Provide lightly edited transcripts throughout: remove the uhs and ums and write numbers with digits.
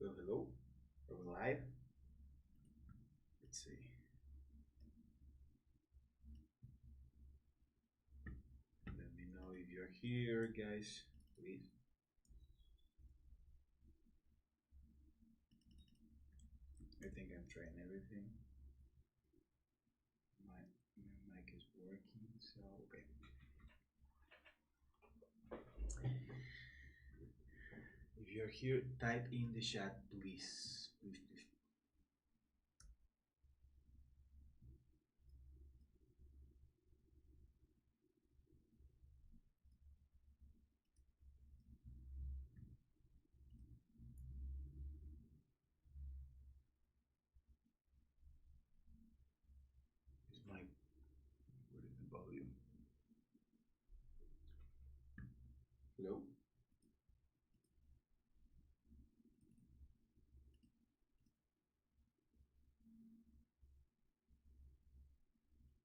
Hello, hello. Are we live? Let's see. Let me know if you're here, guys. Please. I think I'm trying everything. My mic is working, so okay. If you're here, type in the chat, please. Please, please. Is my what is the volume? Hello?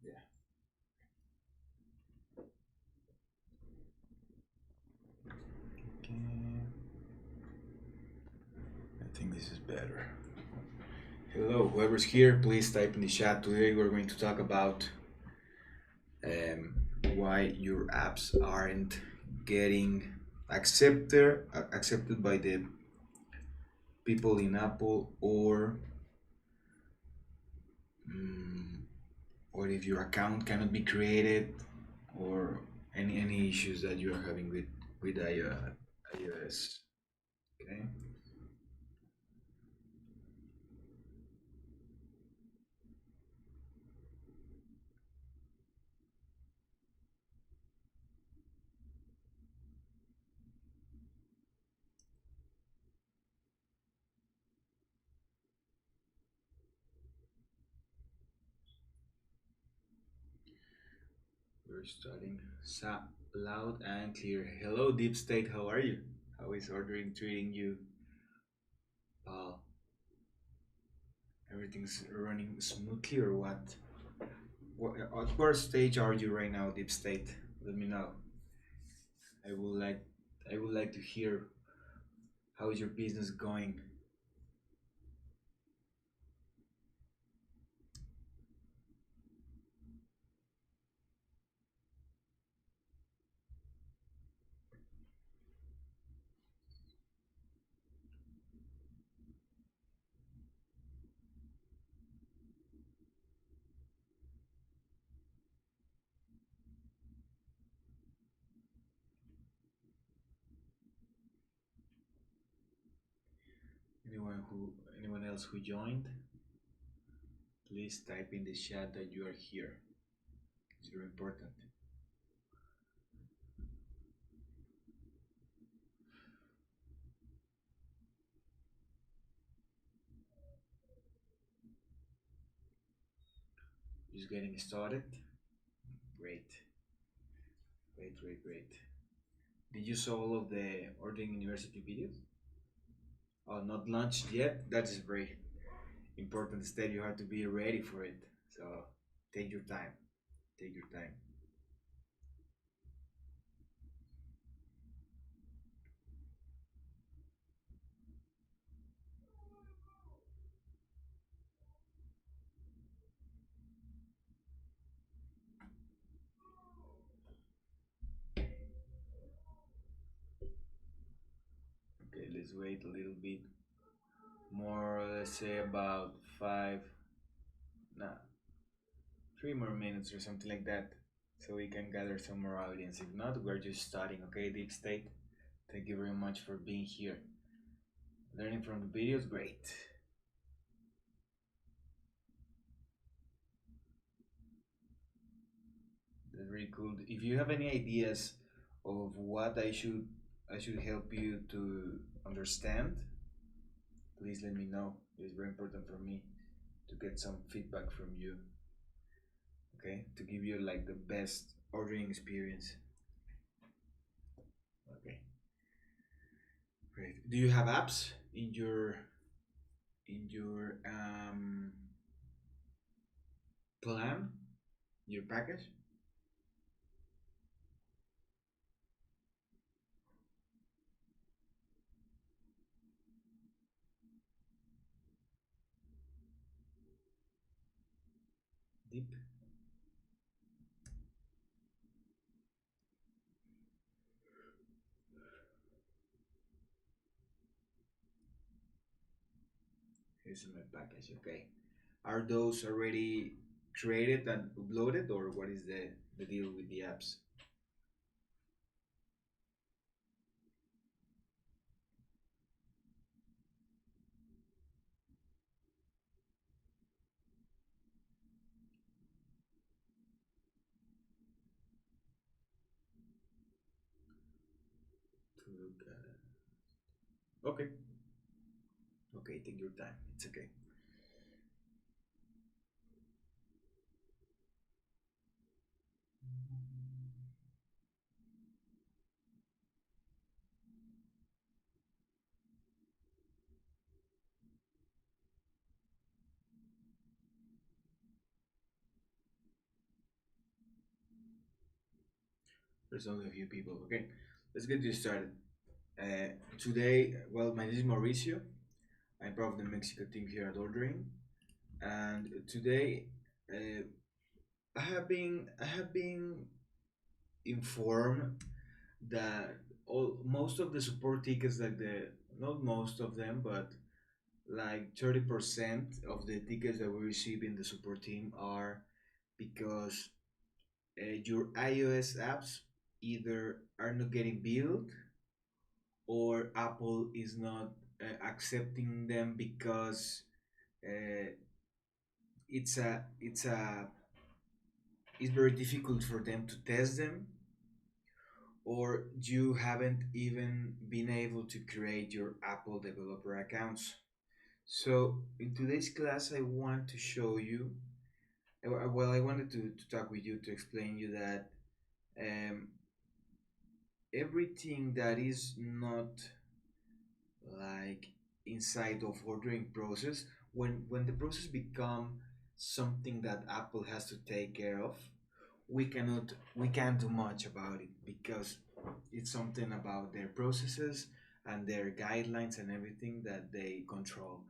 Yeah. Okay. I think this is better. Hello, whoever's here, please type in the chat. Today we're going to talk about um, why your apps aren't getting accepted by the people in Apple, mm, or if your account cannot be created, or any issues that you are having with iOS. Okay, we're starting. Loud and clear. Hello, Deep State. How are you? How is ordering treating you, pal? Everything's running smoothly or what? What stage are you right now, Deep State? Let me know. I would like I would like to hear how is your business going. Anyone else who joined, please type in the chat that you are here. It's very important. Just getting started. Great. Great, great, great. Did you saw all of the ordering university videos? Oh, not launched yet? That is very important step. You have to be ready for it. So take your time. Take your time. Okay, let's wait a little bit more. Let's say about five, nah, 3 more minutes or something like that, so we can gather some more audience. If not, we're just starting. Okay, Deep State. Thank you very much for being here. Learning from the videos, great. That's very cool. If you have any ideas of what I should help you to understand, please let me know. It's very important for me to get some feedback from you. Okay, to give you like the best ordering experience. Okay, great. Do you have apps in your plan, your package? tip. Here's my package. Okay. Are those already created and uploaded, or what is the deal with the apps? To look at it. Okay. Okay, take your time. It's okay. There's only a few people. Okay, let's get this started. Uh, Today, well, my name is Mauricio. I'm part of the Mexico team here at Ordering, and today uh, I have been informed that most of the support tickets, like the not most of them, but like 30% of the tickets that we receive in the support team are because your iOS apps either are not getting built or Apple is not accepting them because uh, it's it's very difficult for them to test them, or you haven't even been able to create your Apple developer accounts. So in today's class, I want to show you. Well, I wanted to talk with you to explain you that um, everything that is not like inside of ordering process, when the process become something that Apple has to take care of, we can't do much about it because it's something about their processes and their guidelines and everything that they control.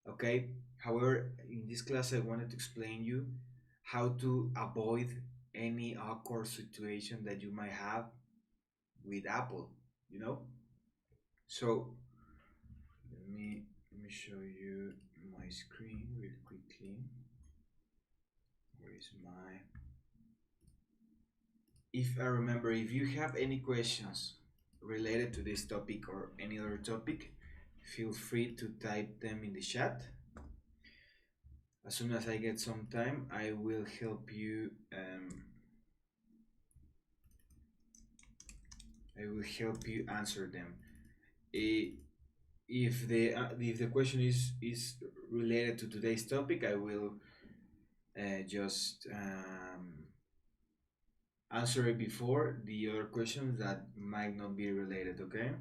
Okay. However, in this class I wanted to explain you how to avoid any awkward situation that you might have with Apple, you know. So let me show you my screen real quickly. Where is my? If I remember, if you have any questions related to this topic or any other topic, feel free to type them in the chat. As soon as I get some time, I will help you. I will help you answer them. Eh, if the question is related to today's topic, I will just answer it before the other questions that might not be related. Okay.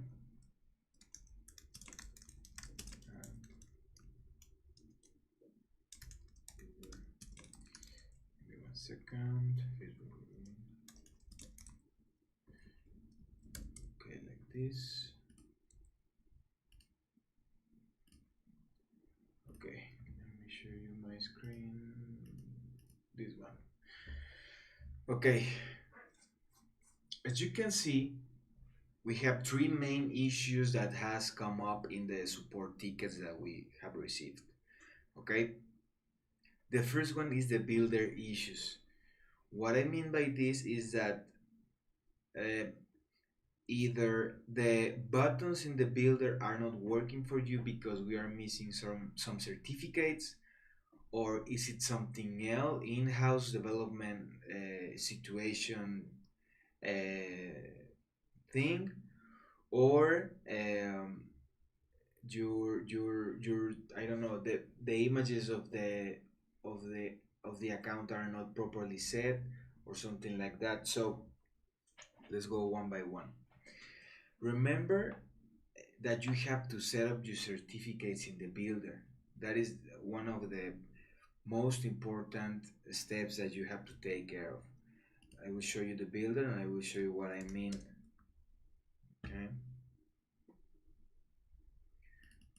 Give me 1 second. Okay, like this. Okay, let me show you my screen. This one. Okay, as you can see, we have three main issues that has come up in the support tickets that we have received. Okay, the first one is the builder issues. What I mean by this is that uh, either the buttons in the builder are not working for you because we are missing some certificates, or is it something else, in-house development situation thing, or your I don't know, the images of the of the account are not properly set or something like that. So let's go one by one. Remember that you have to set up your certificates in the builder. That is one of the most important steps that you have to take care of. I will show you the builder and I will show you what I mean. Okay,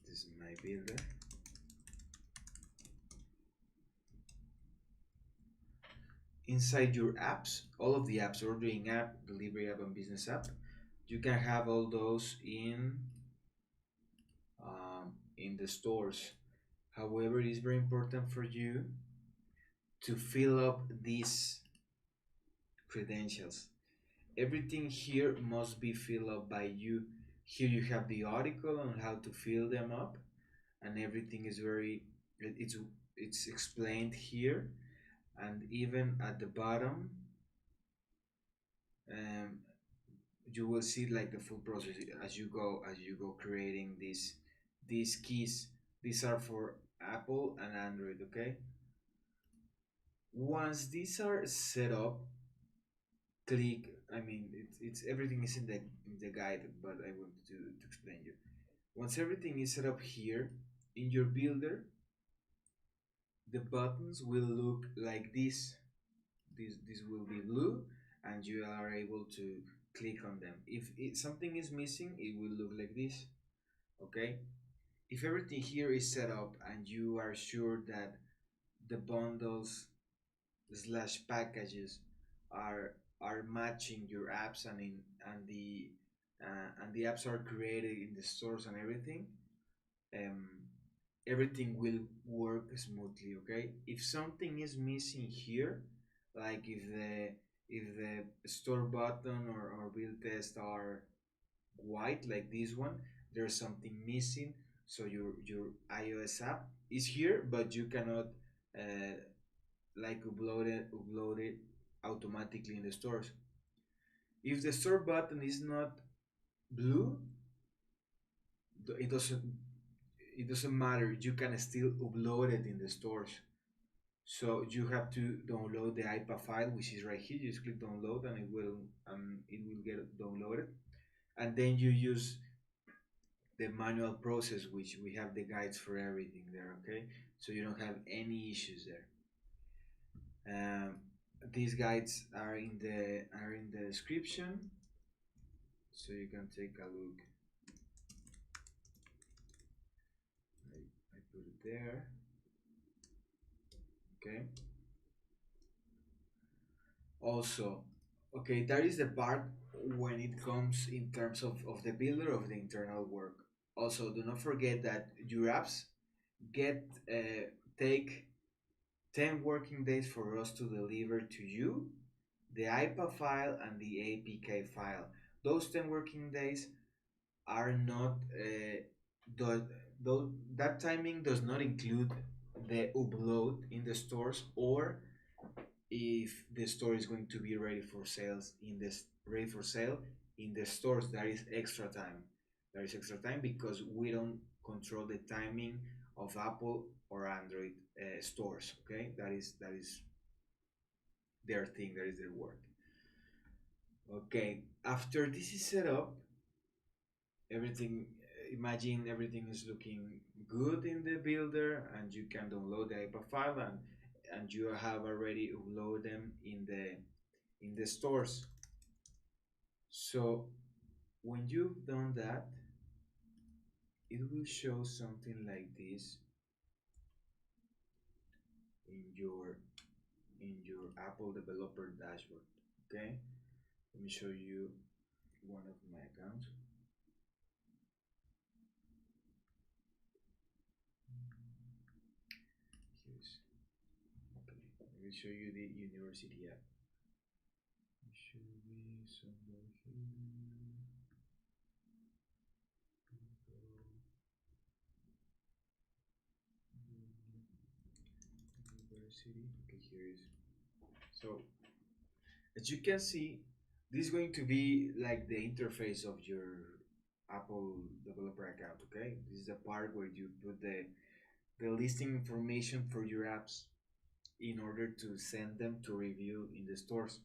this is my builder. inside your apps, all of the apps, ordering app, delivery app, and business app, you can have all those in the stores. However, it is very important for you to fill up these credentials. Everything here must be filled up by you. Here you have the article on how to fill them up, and everything is very it's explained here, and even at the bottom, um, you will see like the full process as you go creating these keys. These are for Apple and Android. Okay, once these are set up, click. I mean, it's everything is in the guide, but I want to explain you. Once everything is set up here in your builder, the buttons will look like this. This will be blue, and you are able to click on them. If something is missing, it will look like this. Okay. If everything here is set up and you are sure that the bundles slash packages are matching your apps and the apps are created in the stores and everything, um, everything will work smoothly. Okay, if something is missing here, like if the store button or build test are white like this one, there's something missing. So your iOS app is here, but you cannot like upload it automatically in the stores. If the store button is not blue, it doesn't matter. You can still upload it in the stores. So you have to download the IPA file, which is right here. You just click download, and it will get downloaded. And then you use the manual process, which we have the guides for everything there. Okay, so you don't have any issues there. Um, these guides are in the description, so you can take a look. I put it there. Okay. Also, okay, that is the part when it comes in terms of the builder of the internal work. Also, do not forget that your apps get take 10 working days for us to deliver to you the IPA file and the APK file. Those 10 working days are not though that timing does not include the upload in the stores, or if the store is going to be ready for sale in the stores. That is extra time. That is extra time because we don't control the timing of Apple or Android stores. Okay, that is their thing. That is their work. Okay, after this is set up, everything. Imagine everything is looking good in the builder, and you can download the IPA file, and you have already uploaded them in the stores. So when you've done that, it will show something like this in your Apple developer dashboard. Okay, let me show you one of my accounts. Here's okay. I will show you the university app. It should be somewhere here. University. Okay, here is. So as you can see, this is going to be like the interface of your Apple developer account. Okay, this is the part where you put the listing information for your apps in order to send them to review in the stores.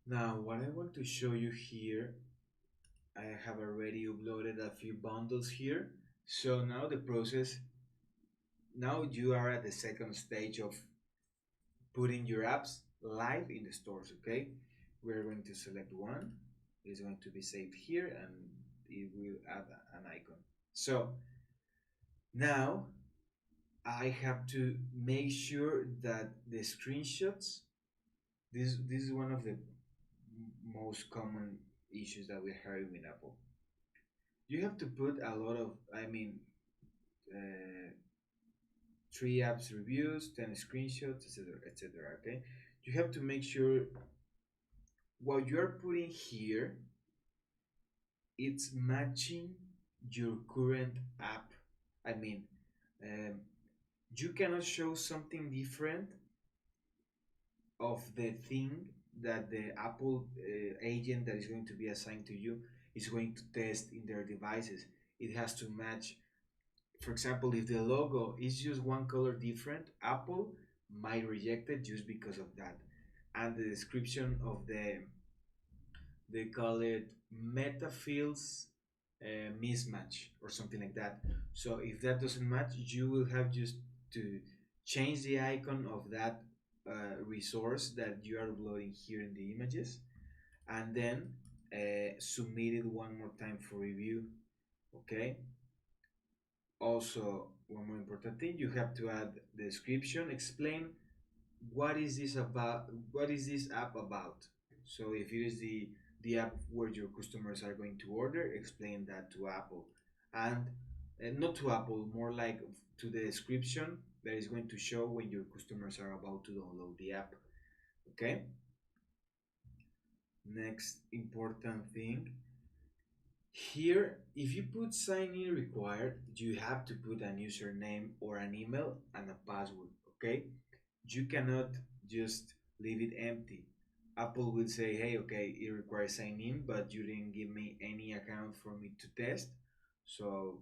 Now, what I want to show you here, I have already uploaded a few bundles here. So now the process, now you are at the second stage of putting your apps live in the stores. Okay, we're going to select one. It's going to be saved here, and it will add an icon. So now I have to make sure that the screenshots, this is one of the most common issues that we're having with Apple. You have to put a lot of, I mean, uh, 3 apps reviews, 10 screenshots, etc., etc. Okay, you have to make sure what you're putting here it's matching your current app. I mean, um, you cannot show something different of the thing that the Apple agent that is going to be assigned to you is going to test in their devices. It has to match. For example, if the logo is just one color different, Apple might reject it just because of that. And the description of the, they call it meta fields mismatch or something like that. So if that doesn't match, you will have just to change the icon of that resource that you are uploading here in the images, and then submit it one more time for review. Okay. Also, one more important thing, you have to add the description, explain what is this about, what is this app about. So if it is the app where your customers are going to order, explain that to Apple, and not to Apple, more like to the description that is going to show when your customers are about to download the app. Okay. Next important thing here, if you put sign in required, you have to put an username or an email and a password. Okay, you cannot just leave it empty. Apple will say, hey, okay, it requires sign in, but you didn't give me any account for me to test, so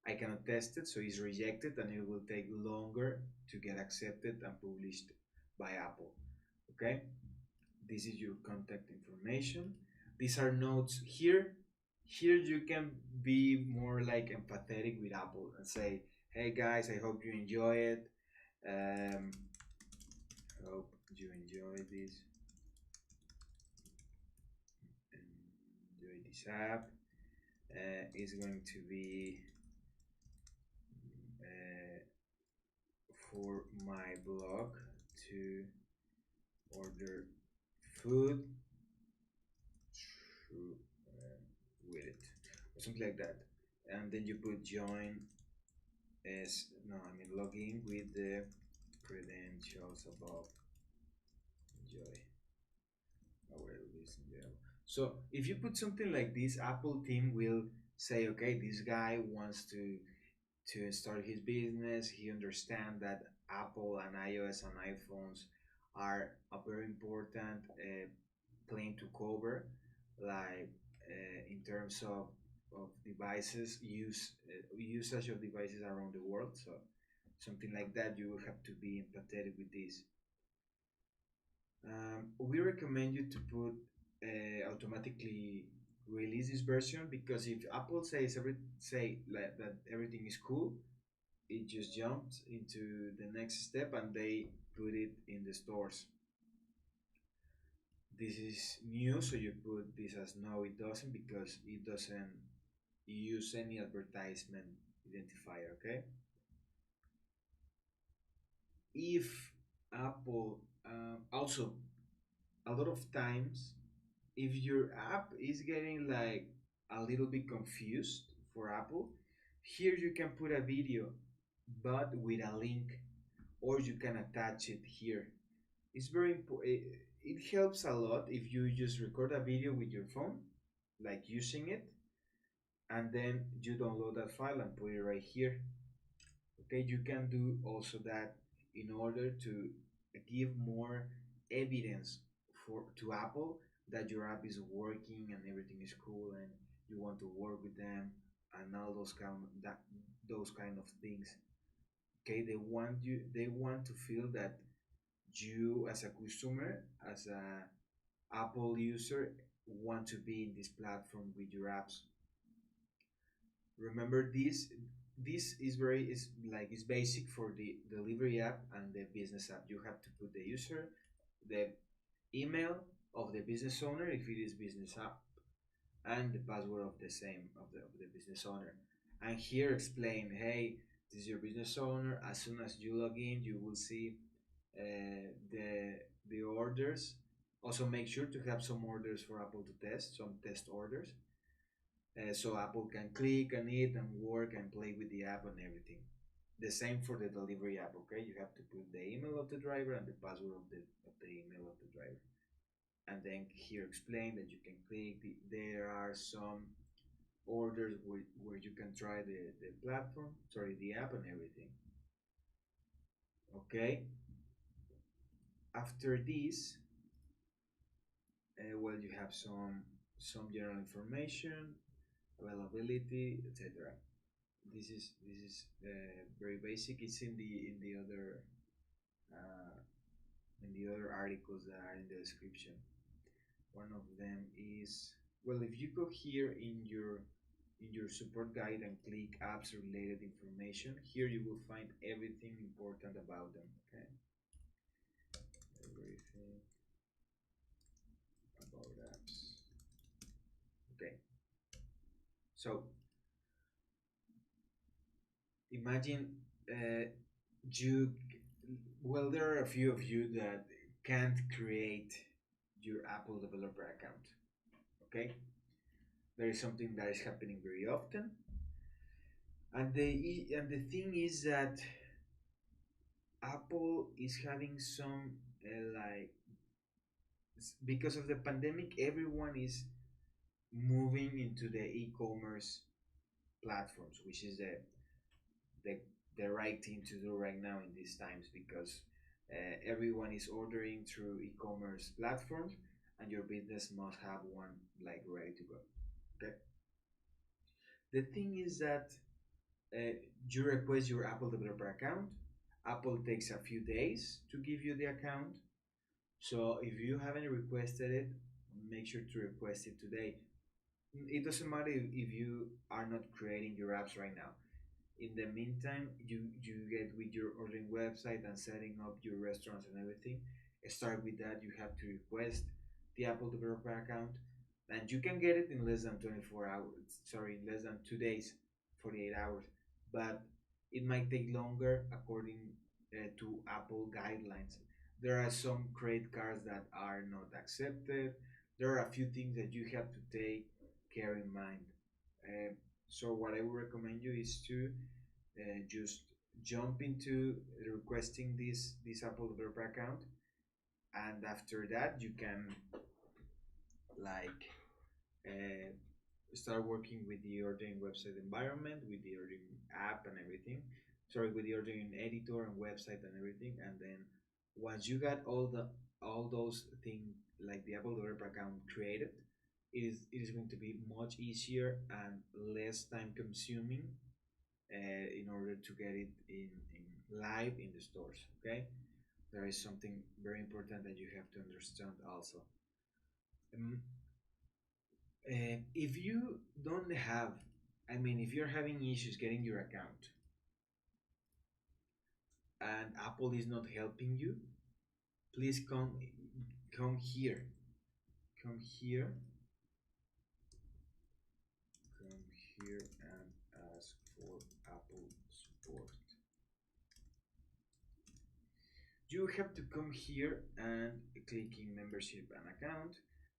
I cannot test it, so it's rejected and it will take longer to get accepted and published by Apple. Okay, this is your contact information. These are notes here. Here you can be more like empathetic with Apple and say, hey guys, I hope you enjoy it. um, Hope you enjoy this, enjoy this app. It's going to be uh, for my blog to order food through, with it, or something like that. And then you put join as, no, I mean log in with the credentials above. Enjoy our listen. So if you put something like this, Apple team will say, okay, this guy wants to start his business. He understands that Apple and iOS and iPhones are a very important plane to cover, like in terms of devices usage of devices around the world. So something like that, you will have to be empathetic with this. We recommend you to put automatically release this version, because if Apple says say like, that everything is cool, it just jumps into the next step and they put it in the stores. This is new, so you put this as no, it doesn't, because it doesn't use any advertisement identifier. Okay. If Apple also, a lot of times, if your app is getting like a little bit confused for Apple, here you can put a video but with a link, or you can attach it here. It's very important. It helps a lot if you just record a video with your phone, like using it, and then you download that file and put it right here. Okay, you can do also that in order to give more evidence for to Apple that your app is working and everything is cool and you want to work with them and all those kind of things. Okay, they want to feel that you as a customer, as a Apple user, want to be in this platform with your apps. Remember this is very is like it's basic for the delivery app and the business app. You have to put the user, the email of the business owner if it is business app, and the password of the same of the business owner. And here explain, hey, This is your business owner. As soon as you log in, you will see the orders. Also, make sure to have some orders for Apple to test, some test orders, so Apple can click on it and work and play with the app and everything. The same for the delivery app. Okay, you have to put the email of the driver and the password of the email of the driver, and then here explain that you can click. There are some orders where you can try the platform, sorry, the app and everything. Okay, after this, well, you have some general information, availability, etc. This is very basic. It's uh, in the other articles that are in the description. One of them is, well, if you go here in your support guide and click apps related information, here you will find everything important about them. Okay, everything about apps. Okay, so imagine you, well, there are a few of you that can't create your Apple developer account. Okay, there is something that is happening very often, and the thing is that Apple is having some like, because of the pandemic, everyone is moving into the e-commerce platforms, which is the the right thing to do right now in these times, because everyone is ordering through e-commerce platforms, and your business must have one like ready to go. Okay. The thing is that uh, you request your Apple developer account. Apple takes a few days to give you the account. So if you haven't requested it, make sure to request it today. It doesn't matter if you are not creating your apps right now. In the meantime, you get with your ordering website and setting up your restaurants and everything. Start with that. You have to request the Apple developer account, and you can get it in less than 24 hours. Sorry, in less than 2 days, 48 hours. But it might take longer according to Apple guidelines. There are some credit cards that are not accepted. There are a few things that you have to take care in mind. Uh, so what I would recommend you is to just jump into requesting this Apple developer account, and after that you can like uh, start working with the ordering website environment, with the ordering app and everything. Sorry, with the ordering editor and website and everything, and then once you got all those things like the Apple developer account created, it is going to be much easier and less time consuming in order to get it in live in the stores. Okay, there is something very important that you have to understand also. Um, if you don't have, I mean, if you're having issues getting your account and Apple is not helping you, please come here, come here, come here and ask for Apple support. You have to come here and click in membership and account,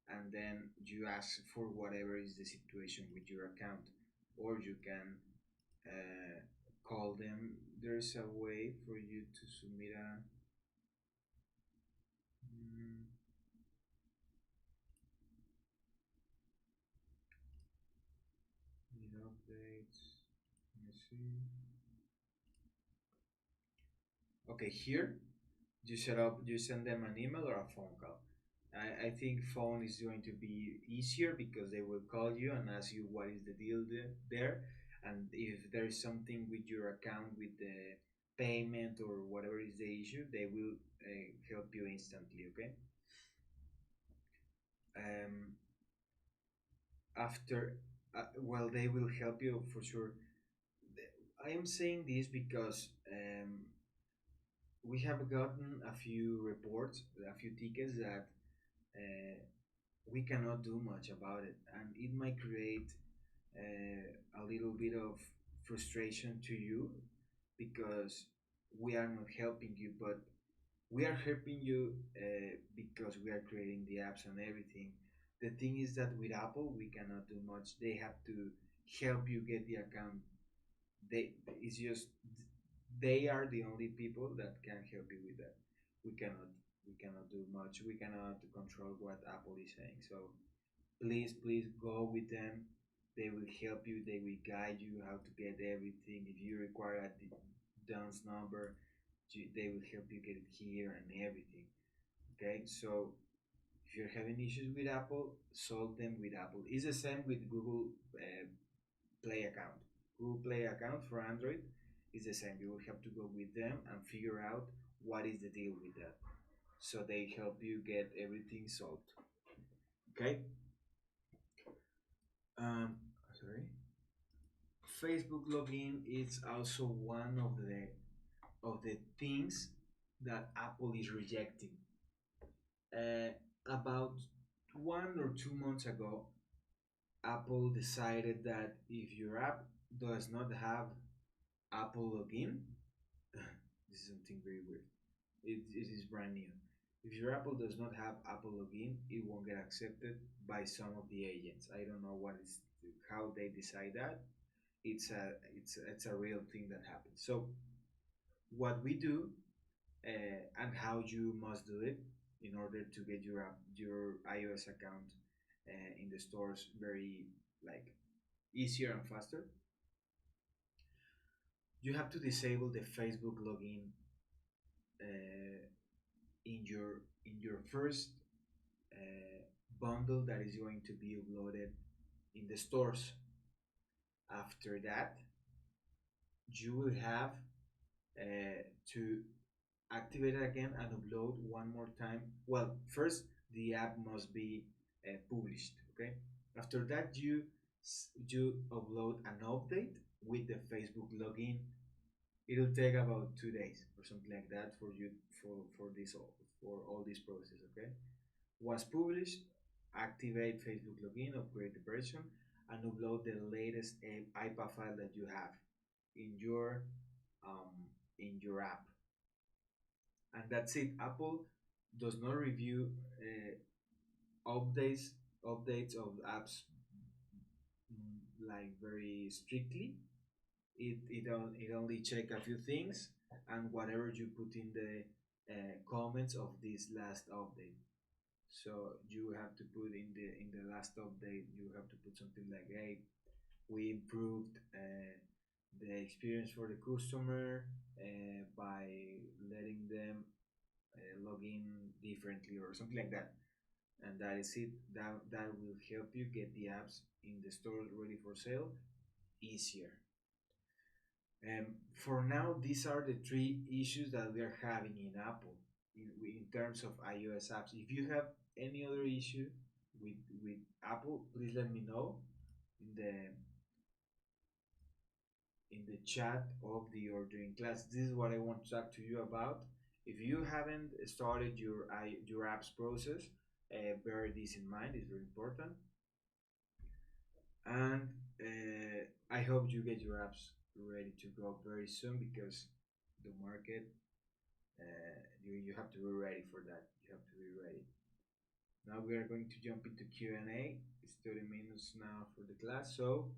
and then you ask for whatever is the situation with your account, or you can uh, call them. There's a way for you to submit a mm, need updates. Let me see. Okay, here you set up, you send them an email or a phone call. I think phone is going to be easier because they will call you and ask you what is the deal there, and if there is something with your account with the payment or whatever is the issue, they will help you instantly. Okay. Um, after well, they will help you for sure. I am saying this because we have gotten a few reports, a few tickets that uh, we cannot do much about it, and it might create a little bit of frustration to you because we are not helping you, but we are helping you because we are creating the apps and everything. The thing is that with Apple, we cannot do much. They have to help you get the account. It's just they are the only people that can help you with that. We cannot we cannot do much. We cannot control what Apple is saying. So please go with them. They will help you. They will guide you how to get everything. If you require a dance number, they will help you get it here and everything. Okay, so if you're having issues with Apple, solve them with Apple. It's the same with Google Play account. Google Play account for Android is the same. You will have to go with them and figure out what is the deal with that. So they help you get everything solved. Okay. Um, sorry. Facebook login is also one of the things that Apple is rejecting. Uh, about 1 or 2 months ago, Apple decided that if your app does not have Apple login, this is something very weird. It is brand new. If your Apple does not have Apple login, it won't get accepted by some of the agents. I don't know what is how they decide that. It's a real thing that happens. So what we do and how you must do it in order to get your iOS account in the stores very like easier and faster. You have to disable the Facebook login uh, in your first uh, bundle that is going to be uploaded in the stores. After that, you will have to activate it again and upload one more time. Well, first the app must be published. Okay. After that, you upload an update with the Facebook login. It'll take about 2 days or something like that for you for all this process. Okay. Was published, activate Facebook login, upgrade the version, and upload the latest IPA file that you have in your in your app, and that's it. Apple does not review updates updates of apps like very strictly. It only check a few things and whatever you put in the comments of this last update. So you have to put in the last update. You have to put something like, "Hey, we improved the experience for the customer by letting them log in differently," or something like that. And that is it. That will help you get the apps in the store ready for sale easier. For now, these are the three issues that we are having in Apple in terms of iOS apps. If you have any other issue with Apple, please let me know in the chat of the ordering class. This is what I want to talk to you about. If you haven't started your apps process, bear this in mind. It's very important. And I hope you get your apps ready to go very soon because the market you have to be ready for that. You have to be ready. Now we are going to jump into Q&A. It's 30 minutes now for the class. So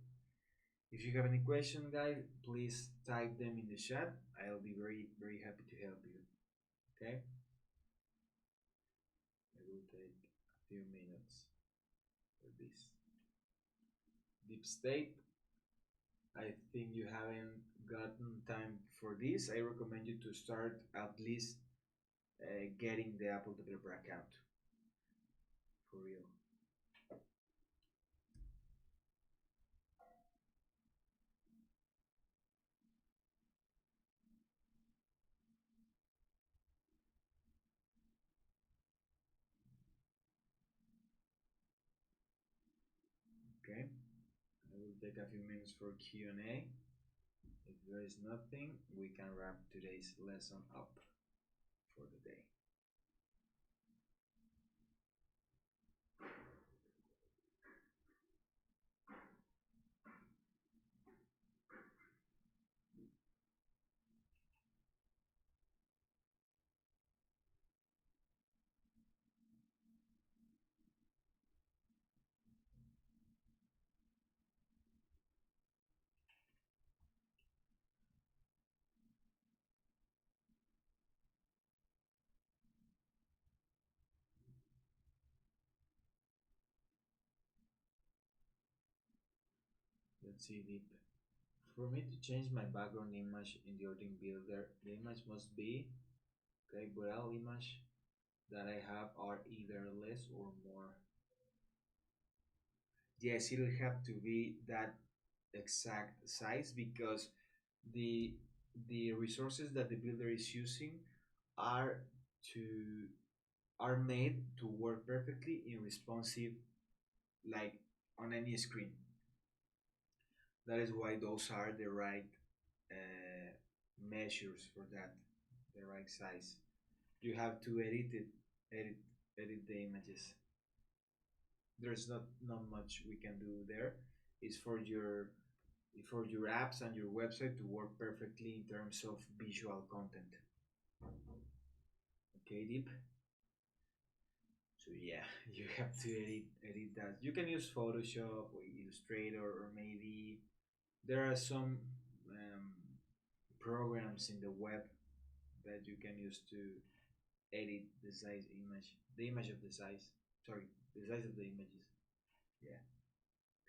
if you have any questions, guys, please type them in the chat. I'll be very happy to help you. Okay? It will take a few minutes for this. Deep state. I think you haven't gotten time for this. I recommend you to start at least getting the Apple Developer account for real. Okay, I will take a few minutes for Q&A. If there is nothing, we can wrap today's lesson up for the day. Let's see deep. For me to change my background image in the audience builder, the image must be okay, but all image that I have are either less or more. Yes, it'll have to be that exact size because the the resources that the builder is using are to are made to work perfectly in responsive like on any screen. That is why those are the right uh, measures for that, the right size. You have to edit, edit the images. There's not much we can do there. It's for your apps and your website to work perfectly in terms of visual content. Okay, Deep. So yeah, you have to edit that. You can use Photoshop or Illustrator, or maybe there are some um, programs in the web that you can use to edit the image of the size. Sorry, the size of the images. Yeah,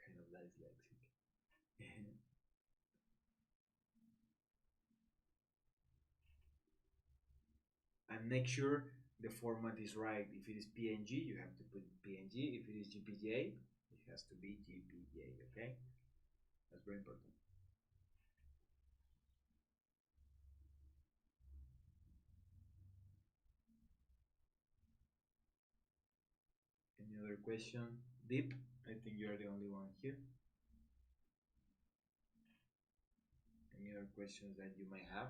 kind of dyslexic. And make sure the format is right. If it is PNG, you have to put PNG. If it is GPJ, it has to be GPJ. Okay, that's very important. Any other question? Deep? I think you are the only one here. Any other questions that you might have?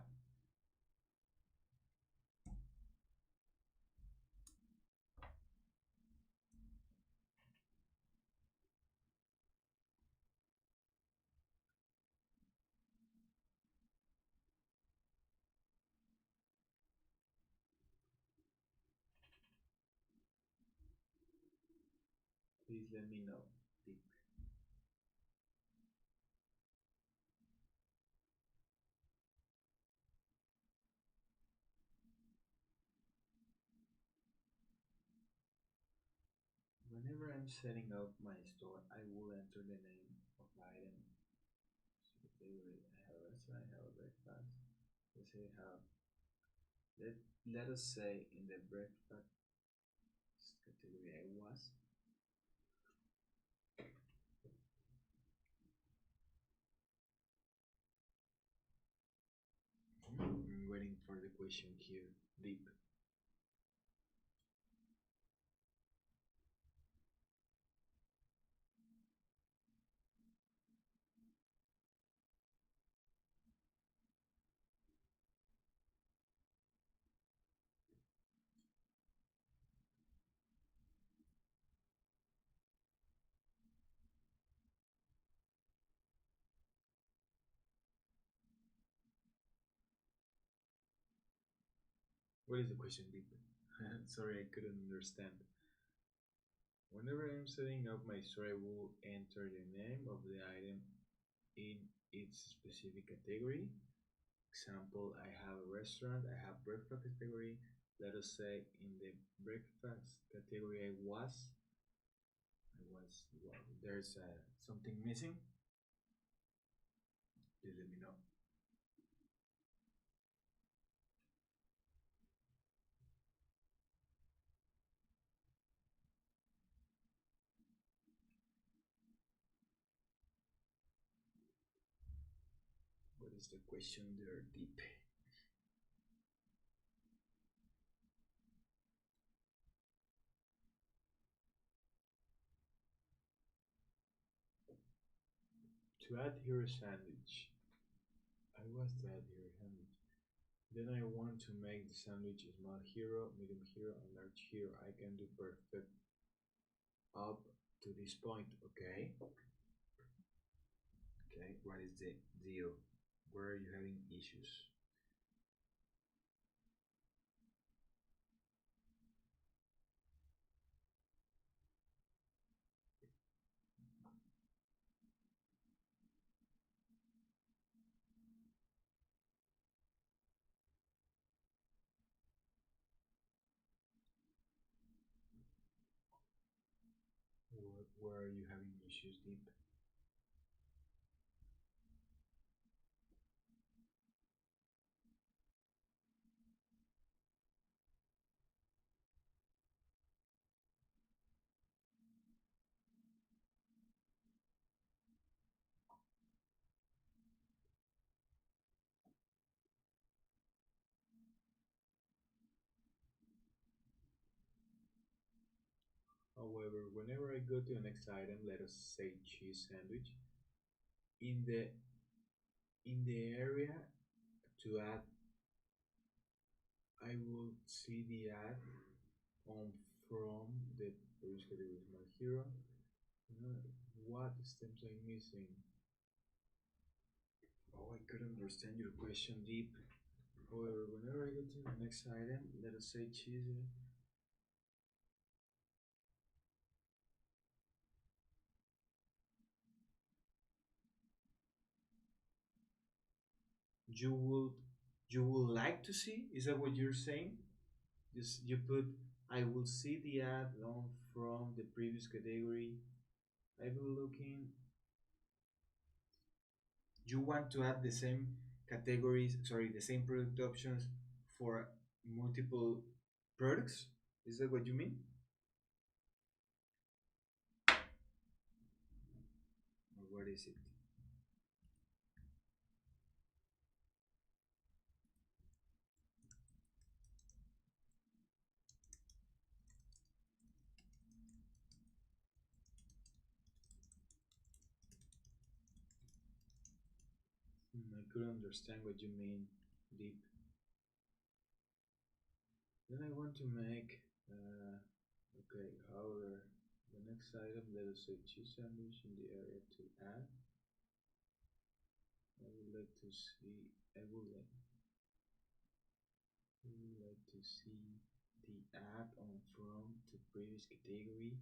Please let me know. Deep. Whenever I'm setting up my store, I will enter the name of the item. So category I have a restaurant, I have a breakfast. Let's say I have let let us say in the breakfast category I was. I'm waiting for the question here. Deep. What is the question, Deep? Sorry, I couldn't understand. Whenever I'm setting up my store, I will enter the name of the item in its specific category. Example, I have a restaurant, I have breakfast category. Let us say in the breakfast category well, there's something missing. Please let me know. What is the question there, Deep? To add here a sandwich. I was to add here a sandwich. Then I want to make the sandwich small hero, medium hero, and large hero. I can do perfect up to this point. Okay. Okay. What is the deal? Where are you having issues? Where are you having issues, Deep? However, whenever I go to the next item, let us say cheese sandwich, in the area to add, I will see the ad on from the previous category my hero. What steps I'm missing? Oh, I couldn't understand your question deep. However, whenever I go to the next item, let us say cheese, you would you would like to see? Is that what you're saying? Just you put I will see the ad on from the previous category. I will looking. You want to add the same categories, sorry, the same product options for multiple products? Is that what you mean? Or what is it? I couldn't understand what you mean deep. Then I want to make, okay, however, the next item, let us say cheese sandwich in the area to add. I would like to see, I would like to see the add on from the previous category.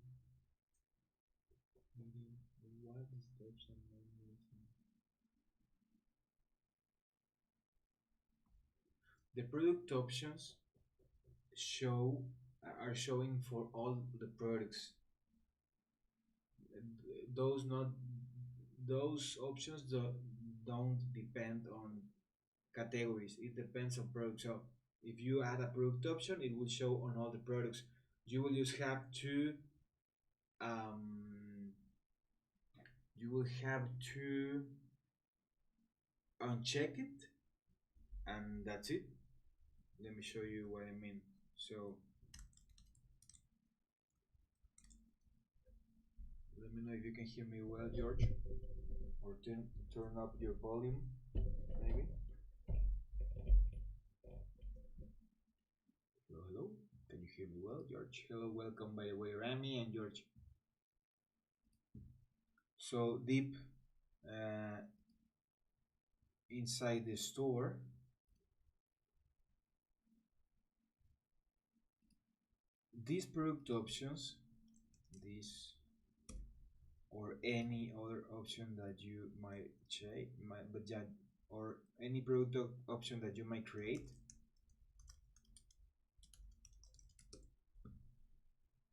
What steps am I missing? The product options show are showing for all the products. Those not those options don't depend on categories. It depends on products. So if you add a product option, it will show on all the products. You will just have to um, you will have to uncheck it, and that's it. Let me show you what I mean. So let me know if you can hear me well, George, or turn up your volume, maybe. Hello, hello. Can you hear me well, George? Hello, welcome by the way, Rami and George. So deep uh, inside the store, these product options, this or any other option that you might check, or any product option that you might create,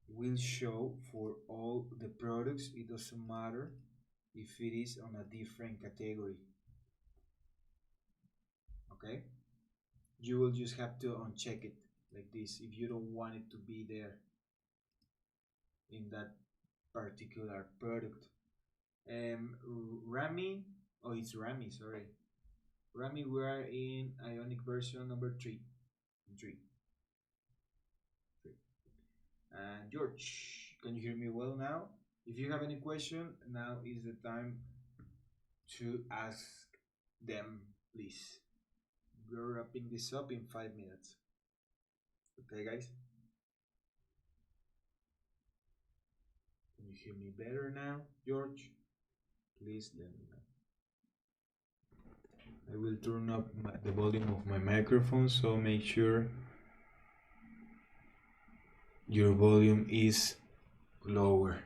will show for all the products. It doesn't matter if it is on a different category. Okay, you will just have to uncheck it like this if you don't want it to be there in that particular product. Rami, oh, it's Rami, sorry. Rami, we are in Ionic version number 3. 3. 3. And George, can you hear me well now? If you have any question, now is the time to ask them, please. We're wrapping this up in 5 minutes. Okay, guys? Can you hear me better now, George? Please let me know. I will turn up the volume of my microphone, so make sure your volume is lower.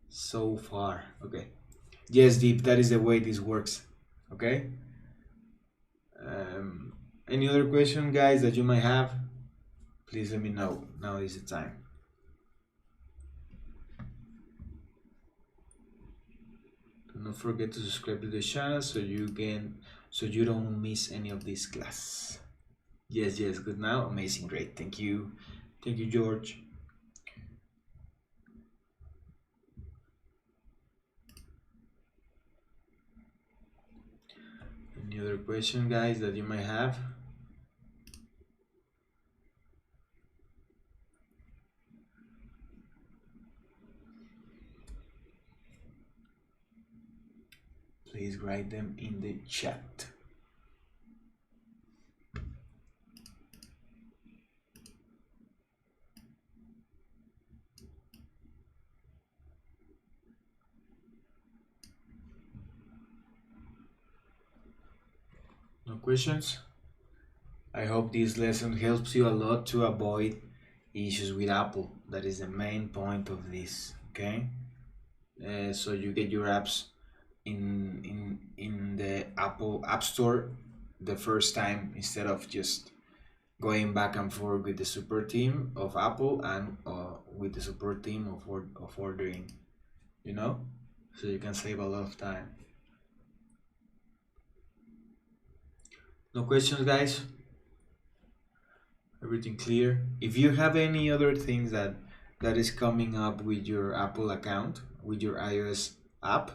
So far, okay. Yes, Deep, that is the way this works. Okay. Any other question, guys, that you might have? Please let me know. Now is the time. Do not forget to subscribe to the channel so you don't miss any of this class. Yes, good now. Amazing, great. Thank you, George. Any other question, guys, that you might have? please write them in the chat. No questions? I hope this lesson helps you a lot to avoid issues with Apple. That is the main point of this, okay? So you get your apps in the Apple App Store the first time, instead of just going back and forth with the support team of Apple and with the support team of ordering, you know? So you can save a lot of time. No questions, guys? Everything clear? If you have any other things that is coming up with your Apple account, with your iOS app,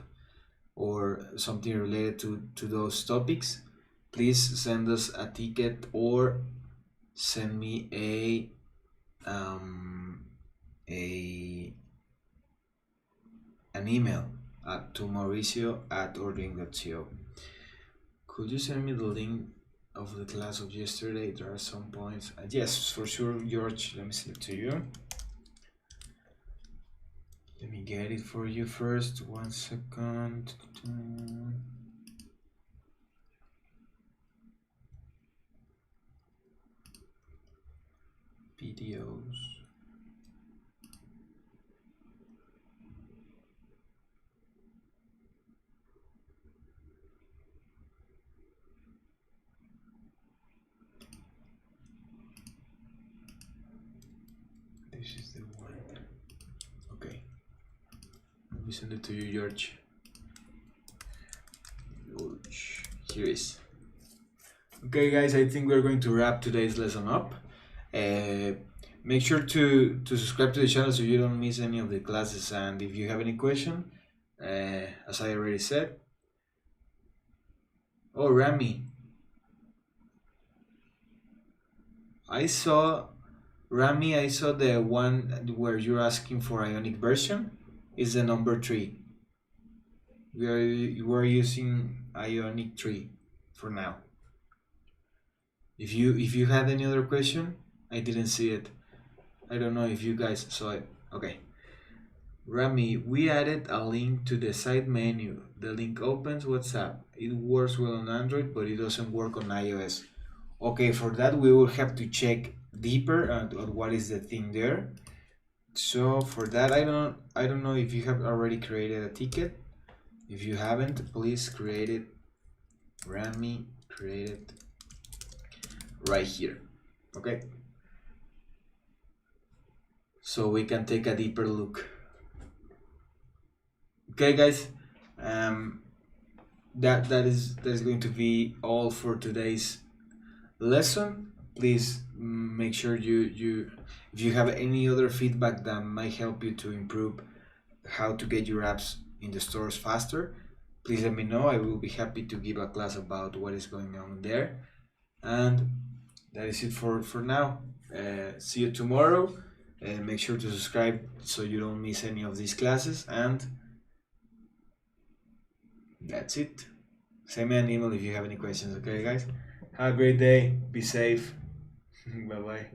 or something related to those topics, please send us a ticket or send me an email to mauricio@ordering.co. Could you send me the link of the class of yesterday? There are some points. Yes, for sure, George. Let me send it to you. Let me get it for you first. 1 second. Videos. This is the one. Okay. Let me send it to you, George. Here is. Okay, guys, I think we're going to wrap today's lesson up. Make sure to subscribe to the channel so you don't miss any of the classes, and if you have any question, as I already said. Oh, Rami, I saw the one where you're asking for Ionic version is the number 3. We're using Ionic 3 for now. If you had any other question, I didn't see it. I don't know if you guys saw it. Okay. Rami, we added a link to the side menu. The link opens WhatsApp. It works well on Android, but it doesn't work on iOS. Okay, for that we will have to check deeper on what is the thing there. So for that, I don't know if you have already created a ticket. If you haven't, please create it. Rami, create it right here. Okay. So we can take a deeper look. Okay, guys. That is going to be all for today's lesson. Please make sure you if you have any other feedback that might help you to improve how to get your apps in the stores faster, please let me know. I will be happy to give a class about what is going on there. And that is it for now. See you tomorrow. Make sure to subscribe so you don't miss any of these classes, and that's it. Send me an email if you have any questions. Okay, guys? Have a great day. Be safe. Bye-bye.